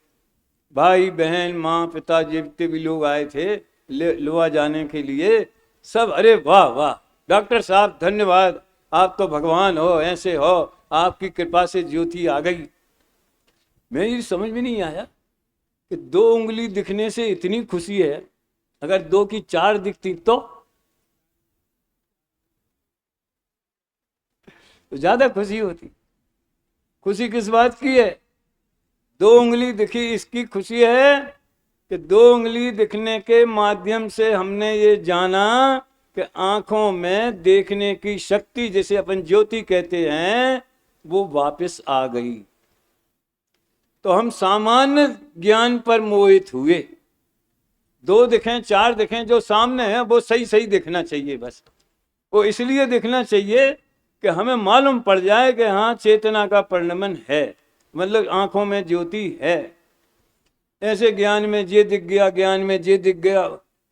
भाई बहन माँ पिता जितने भी लोग आए थे लोआ जाने के लिए, सब अरे वाह वाह डॉक्टर साहब धन्यवाद, आप तो भगवान हो, ऐसे हो, आपकी कृपा से ज्योति आ गई। मैं ये समझ में नहीं आया कि 2 उंगली दिखने से इतनी खुशी है, अगर 2 की 4 दिखती तो ज्यादा खुशी होती। खुशी किस बात की है? 2 उंगली दिखी, इसकी खुशी है कि 2 उंगली दिखने के माध्यम से हमने ये जाना कि आंखों में देखने की शक्ति, जिसे अपन ज्योति कहते हैं, वो वापस आ गई। तो हम सामान्य ज्ञान पर मोहित हुए। 2 दिखें 4 दिखें, जो सामने है वो सही सही दिखना चाहिए। बस वो इसलिए दिखना चाहिए कि हमें मालूम पड़ जाए कि हाँ चेतना का परिणमन है, मतलब आंखों में ज्योति है। ऐसे ज्ञान में ये दिख गया, ज्ञान में ये दिख गया,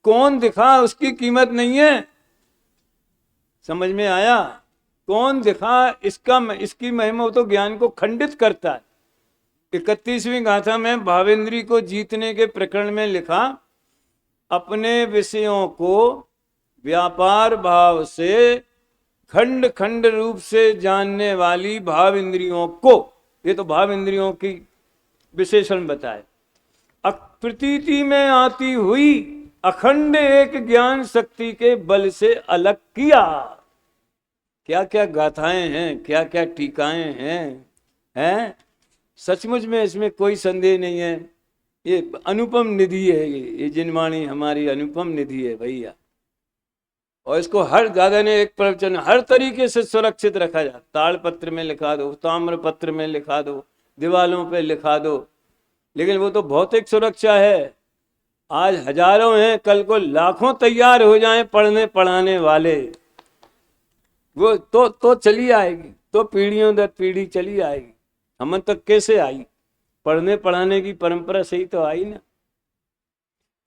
कौन दिखा उसकी कीमत नहीं है। समझ में आया? कौन दिखा इसकी महिमा तो ज्ञान को खंडित करता है। 31वीं गाथा में भावेंद्री को जीतने के प्रकरण में लिखा, अपने विषयों को व्यापार भाव से खंड खंड रूप से जानने वाली भाव इंद्रियों को, ये तो भाव इंद्रियों की विशेषण बताए। प्रतीति में आती हुई अखंड एक ज्ञान शक्ति के बल से अलग किया। क्या क्या गाथाएं हैं, क्या क्या टीकाएं हैं। सचमुच में इसमें कोई संदेह नहीं है, ये अनुपम निधि है, ये जिनवाणी हमारी अनुपम निधि है भैया। और इसको हर दादा ने एक प्रवचन हर तरीके से सुरक्षित रखा जाए। ताड़पत्र में लिखा दो, ताम्र पत्र में लिखा दो, दीवालों पे लिखा दो, लेकिन वो तो भौतिक सुरक्षा है। आज हजारों हैं, कल को लाखों तैयार हो जाएं पढ़ने पढ़ाने वाले, वो तो चली आएगी, तो पीढ़ियों दर पीढ़ी चली आएगी। हम तक कैसे आई? पढ़ने पढ़ाने की परंपरा से ही तो आई ना।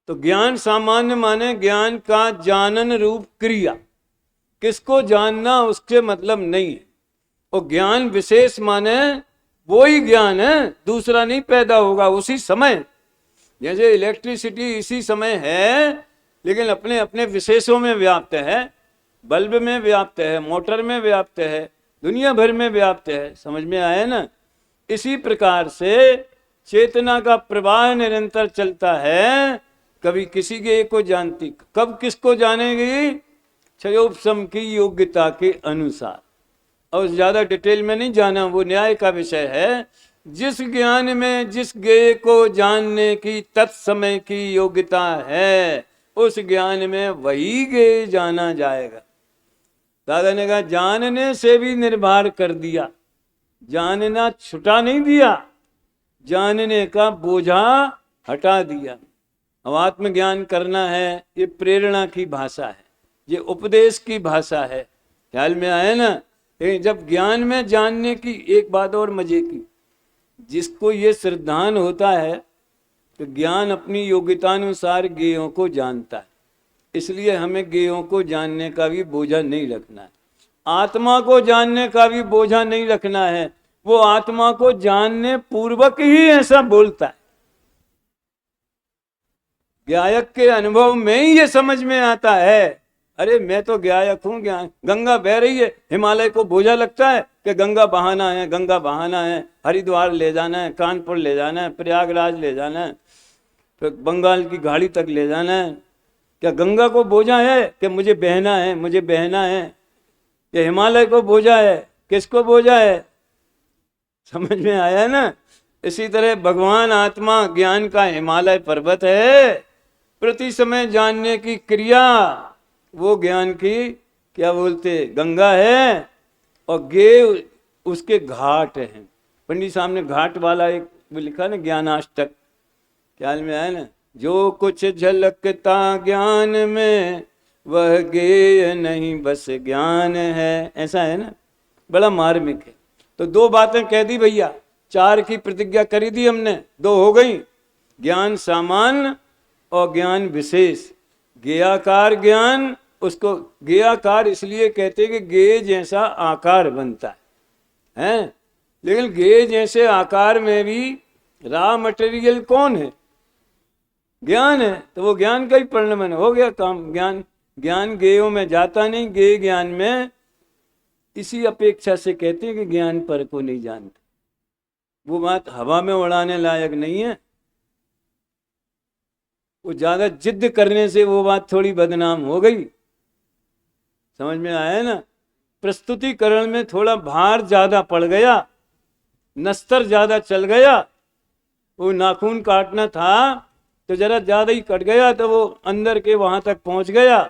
तो ज्ञान सामान्य माने ज्ञान का जानन रूप क्रिया, किसको जानना उसके मतलब नहीं है। और ज्ञान विशेष माने वो ही ज्ञान है, दूसरा नहीं पैदा होगा उसी समय। जैसे इलेक्ट्रिसिटी इसी समय है, लेकिन अपने अपने विशेषों में व्याप्त है। बल्ब में व्याप्त है, मोटर में व्याप्त है, दुनिया भर में व्याप्त है। समझ में आया ना? इसी प्रकार से चेतना का प्रवाह निरंतर चलता है। कभी किसी के को जानती, कब किसको जानेगी? क्षयोपशम की योग्यता के अनुसार। और ज्यादा डिटेल में नहीं जाना, वो न्याय का विषय है। जिस ज्ञान में जिस ज्ञेय को जानने की तत्समय की योग्यता है, उस ज्ञान में वही ज्ञेय जाना जाएगा। दादा ने कहा जानने से भी निर्भर कर दिया, जानना छुटा नहीं दिया, जानने का बोझा हटा दिया। अब आत्मज्ञान करना है, ये प्रेरणा की भाषा है, ये उपदेश की भाषा है। ख्याल में आया ना? जब ज्ञान में जानने की एक बात और मजे की, जिसको ये श्रद्धान होता है तो ज्ञान अपनी योग्यतानुसार ज्ञेयों को जानता है। इसलिए हमें ज्ञेयों को जानने का भी बोझा नहीं रखना है, आत्मा को जानने का भी बोझा नहीं रखना है। वो आत्मा को जानने पूर्वक ही ऐसा बोलता है। ज्ञायक के अनुभव में ही ये समझ में आता है, अरे मैं तो ज्ञायक हूं। ज्ञान गंगा बह रही है, हिमालय को बोझा लगता है कि गंगा बहाना है, गंगा बहाना है, हरिद्वार ले जाना है, कानपुर ले जाना है, प्रयागराज ले जाना है, फिर बंगाल की घाटी तक ले जाना है। क्या गंगा को बोझा है कि मुझे बहना है, मुझे बहना है? ये हिमालय को बोझा है, किसको बोझा है? समझ में आया ना? इसी तरह भगवान आत्मा ज्ञान का हिमालय पर्वत है। प्रति समय जानने की क्रिया वो ज्ञान की क्या बोलते गंगा है, और गे उसके घाट हैं। पंडित साहब ने घाट वाला एक लिखा ना, ज्ञानाष्टक। ख्याल में आया ना? जो कुछ झलकता ज्ञान में वह गेय नहीं बस ज्ञान है, ऐसा है ना? बड़ा मार्मिक है। तो दो बातें कह दी भैया, चार की प्रतिज्ञा करी दी हमने, दो हो गई, ज्ञान सामान्य और ज्ञान विशेष। ज्ञेयाकार ज्ञान, उसको ज्ञेयाकार इसलिए कहते हैं कि ज्ञेय जैसा आकार बनता है। लेकिन ज्ञेय जैसे आकार में भी रॉ मटेरियल कौन है? ज्ञान है। तो वो ज्ञान का ही परिणमन हो गया काम। ज्ञान ज्ञेयों में जाता नहीं, ज्ञेय ज्ञान में। इसी अपेक्षा से कहते हैं कि ज्ञान पर को नहीं जानते। वो बात हवा में उड़ाने लायक नहीं है। वो ज्यादा जिद करने से वो बात थोड़ी बदनाम हो गई। समझ में आया ना? प्रस्तुतिकरण में थोड़ा भार ज्यादा पड़ गया, नस्तर ज्यादा चल गया। वो नाखून काटना था तो जरा ज्यादा ही कट गया, तो वो अंदर के वहां तक पहुंच गया,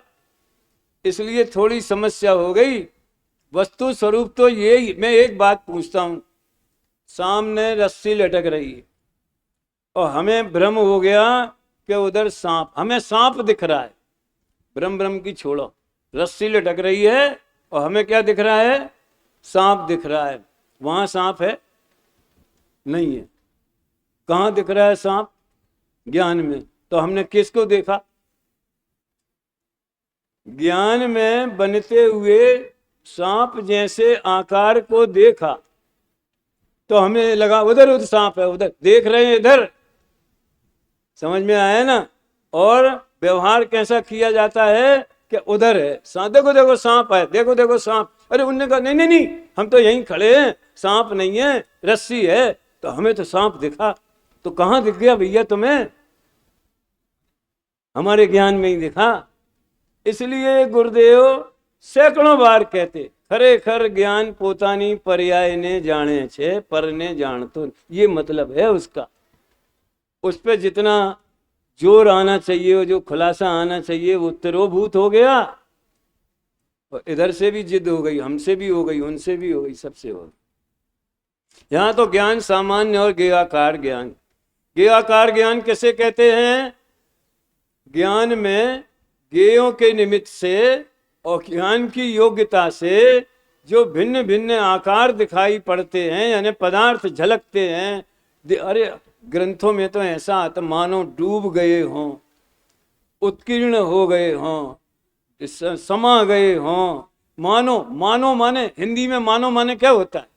इसलिए थोड़ी समस्या हो गई। वस्तु स्वरूप तो ये, मैं एक बात पूछता हूं, सामने रस्सी लटक रही है और हमें भ्रम हो गया कि उधर सांप, हमें सांप दिख रहा है। भ्रम की छोड़ो, रस्सी लटक रही है और हमें क्या दिख रहा है? सांप दिख रहा है। वहां सांप है? नहीं है। कहां दिख रहा है सांप? ज्ञान में। तो हमने किसको देखा? ज्ञान में बनते हुए सांप जैसे आकार को देखा, तो हमें लगा उधर उधर सांप है, उधर देख रहे हैं, इधर। समझ में आया ना? और व्यवहार कैसा किया जाता है? क्या उधर है सांप, देखो देखो सांप है, देखो देखो सांप। अरे उनने कहा नहीं नहीं नहीं, हम तो यहीं खड़े हैं, सांप नहीं है, रस्सी है। तो हमें तो सांप दिखा। तो कहाँ दिख गया भैया तुम्हें? हमारे ज्ञान में ही दिखा। इसलिए गुरुदेव सैकड़ों बार कहते, खरेखर ज्ञान पोतानी पर्याय ने जाने छे पर ने जान तो, ये मतलब है उसका। उस पर जितना जोर आना चाहिए, जो खुलासा आना चाहिए, वो तिरोभूत हो गया। और इधर से भी जिद हो गई, हमसे भी हो गई, उनसे भी हो गई, सबसे हो गई। यहां तो ज्ञान सामान्य और ज्ञेयाकार ज्ञान। ज्ञेयाकार ज्ञान किसे कहते हैं? ज्ञान में ज्ञेयों के निमित्त से और ज्ञान की योग्यता से जो भिन्न भिन्न आकार दिखाई पड़ते हैं, यानी पदार्थ झलकते हैं। अरे ग्रंथों में तो ऐसा आता मानो डूब गए हों, उत्कीर्ण हो गए हों, समा गए हों। मानो, मानो माने हिंदी में मानो माने क्या होता है?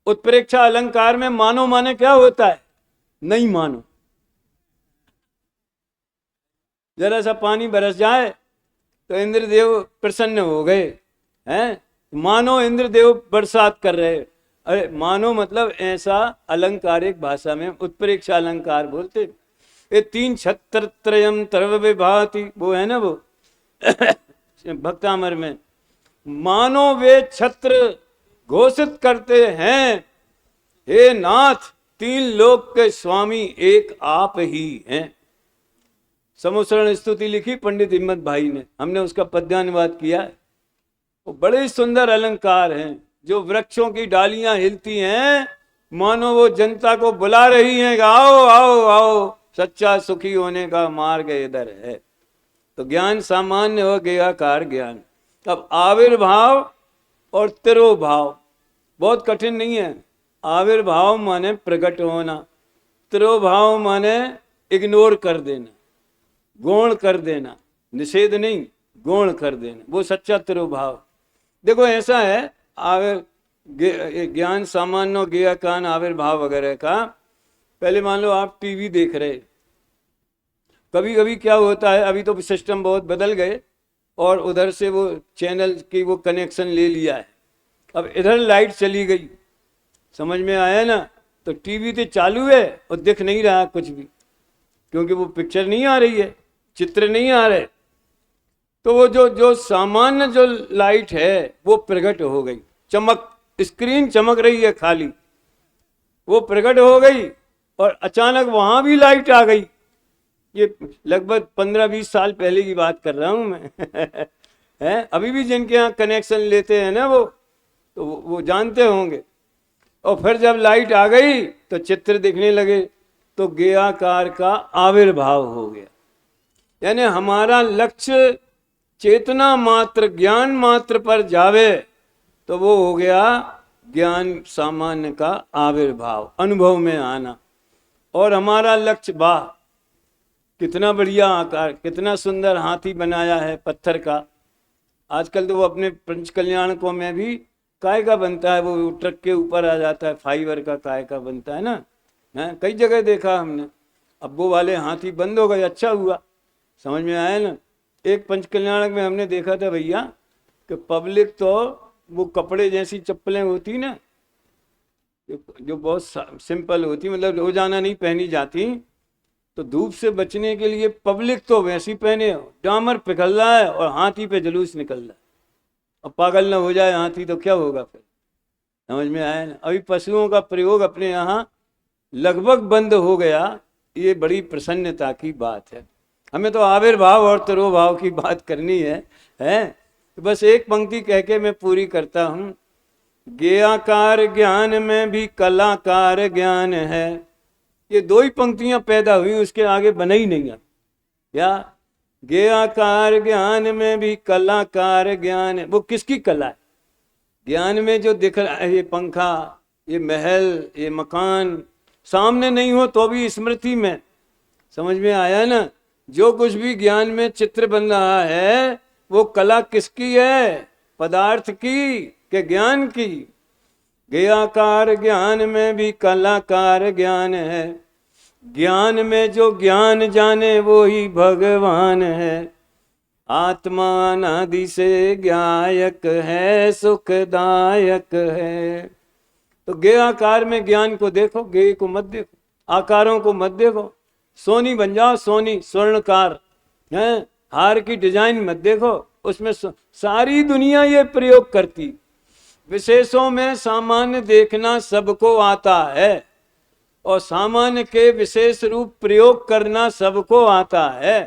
उत्प्रेक्षा अलंकार में मानो माने क्या होता है? नहीं मानो। जरा सा पानी बरस जाए तो इंद्रदेव प्रसन्न हो गए हैं, मानो इंद्रदेव बरसात कर रहे। अरे मानो मतलब ऐसा अलंकारिक भाषा में उत्प्रेक्षा अलंकार बोलते। ये 3 छत्र त्रयम तरव विभाति, वो है ना वो भक्तामर में। मानो वे छत्र घोषित करते हैं, हे नाथ 3 लोक के स्वामी एक आप ही हैं। समुसरण स्तुति लिखी पंडित हिम्मत भाई ने, हमने उसका पद्यानुवाद किया है। वो बड़े सुंदर अलंकार हैं। जो वृक्षों की डालियां हिलती हैं, मानो वो जनता को बुला रही हैं, आओ आओ आओ, सच्चा सुखी होने का मार्ग इधर है। तो ज्ञान सामान्य हो ज्ञेयाकार ज्ञान। अब आविर्भाव और तिरोभाव बहुत कठिन नहीं है। आविर्भाव माने प्रकट होना, तिरोभाव माने इग्नोर कर देना, गौण कर देना, निषेध नहीं, गौण कर देना, वो सच्चा तिरोभाव। देखो ऐसा है, ज्ञान सामान्य ज्ञेयाकार आविर्भाव वगैरह का। पहले मान लो आप टीवी देख रहे, कभी कभी क्या होता है, अभी तो सिस्टम बहुत बदल गए और उधर से वो चैनल की वो कनेक्शन ले लिया है। अब इधर लाइट चली गई, समझ में आया ना? तो टीवी तो चालू है और दिख नहीं रहा कुछ भी, क्योंकि वो पिक्चर नहीं आ रही है, चित्र नहीं आ रहे। तो वो जो सामान्य जो लाइट है वो प्रकट हो गई, चमक, स्क्रीन चमक रही है खाली, वो प्रकट हो गई और अचानक वहां भी लाइट आ गई। ये लगभग 15-20 साल पहले की बात कर रहा हूं मैं है। अभी भी जिनके यहाँ कनेक्शन लेते हैं ना, वो तो वो जानते होंगे। और फिर जब लाइट आ गई तो चित्र दिखने लगे, तो ज्ञेयाकार का आविर्भाव हो गया। यानी हमारा लक्ष्य चेतना मात्र, ज्ञान मात्र पर जावे, तो वो हो गया ज्ञान सामान्य का आविर्भाव, अनुभव में आना। और हमारा लक्ष्य, वाह कितना बढ़िया आकार, कितना सुंदर हाथी बनाया है पत्थर का। आजकल तो वो अपने पंच कल्याणकों में भी काय का बनता है, वो ट्रक के ऊपर आ जाता है, फाइबर का काय का बनता है ना, है कई जगह देखा हमने। अब वो वाले हाथी बंद हो गए, अच्छा हुआ, समझ में आया ना। एक पंच कल्याणक में हमने देखा था भैया कि पब्लिक तो वो कपड़े जैसी चप्पलें होती ना, जो बहुत सिंपल होती, मतलब रोजाना नहीं पहनी जाती, तो धूप से बचने के लिए पब्लिक तो वैसी पहने, डामर पिघल रहा है और हाथी पे जुलूस निकल रहा है। अब पागल ना हो जाए हाथी तो क्या होगा फिर, समझ में आया ना। अभी पशुओं का प्रयोग अपने यहाँ लगभग बंद हो गया, ये बड़ी प्रसन्नता की बात है। हमें तो आविर्भाव और तिरोभाव की बात करनी है? बस एक पंक्ति कह के मैं पूरी करता हूँ। ज्ञेयाकार ज्ञान में भी कलाकार ज्ञान है। ये 2 ही पंक्तियां पैदा हुई, उसके आगे बना ही नहीं है। क्या? ज्ञेयाकार ज्ञान में भी कलाकार ज्ञान है। वो किसकी कला है? ज्ञान में जो दिख रहा है, ये पंखा, ये महल, ये मकान सामने नहीं हो तो भी स्मृति में, समझ में आया ना। जो कुछ भी ज्ञान में चित्र बन रहा है, वो कला किसकी है? पदार्थ की के ज्ञान की? ज्ञेयाकार ज्ञान में भी कलाकार ज्ञान है। ज्ञान में जो ज्ञान जाने वो ही भगवान है। आत्मा अनादि से ज्ञायक है, सुखदायक है। तो गे आकार में ज्ञान को देखो, गे को मत देखो, आकारों को मत देखो। सोनी बन जाओ, सोनी स्वर्णकार है, हार की डिजाइन मत देखो, उसमें सारी दुनिया ये प्रयोग करती। विशेषों में सामान्य देखना सबको आता है, और सामान्य के विशेष रूप प्रयोग करना सबको आता है।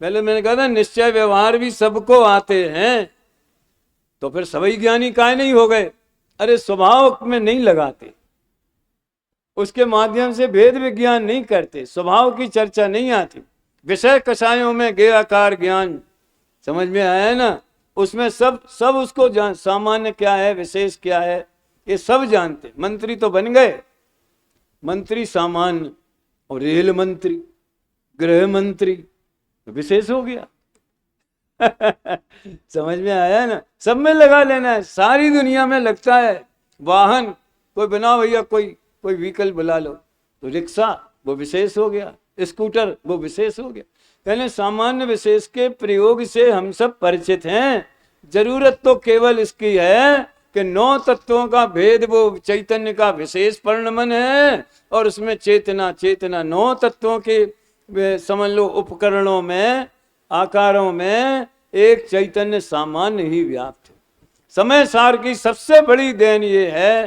पहले मैंने कहा था निश्चय व्यवहार भी सबको आते हैं, तो फिर सभी ज्ञानी काहे नहीं हो गए? अरे स्वभाव में नहीं लगाते, उसके माध्यम से भेद विज्ञान नहीं करते, स्वभाव की चर्चा नहीं आती। विषय कषायों में गे आकार ज्ञान समझ में आया ना, उसमें सब उसको जान, सामान्य क्या है, विशेष क्या है, ये सब जानते। मंत्री तो बन गए, मंत्री सामान्य, और रेल मंत्री, गृह मंत्री तो विशेष हो गया। समझ में आया ना, सब में लगा लेना है, सारी दुनिया में लगता है। वाहन कोई बनाओ भैया, कोई व्हीकल बुला लो, तो रिक्शा वो विशेष हो गया, स्कूटर वो विशेष हो गया। यानी सामान्य विशेष के प्रयोग से हम सब परिचित हैं। जरूरत तो केवल इसकी है कि 9 तत्वों का भेद वो चैतन्य का विशेष परिणमन है, और उसमें चेतना 9 तत्वों के समझ लो उपकरणों में, आकारों में एक चैतन्य सामान्य ही व्याप्त है। समय सार की सबसे बड़ी देन ये है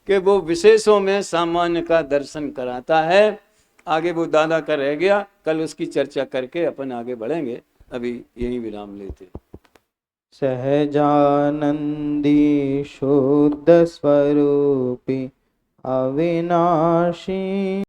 कि वो विशेषों में सामान्य का दर्शन कराता है। आगे वो दादा का रह गया, कल उसकी चर्चा करके अपन आगे बढ़ेंगे। अभी यही विराम लेते। सहजानंदी शुद्ध स्वरूपी अविनाशी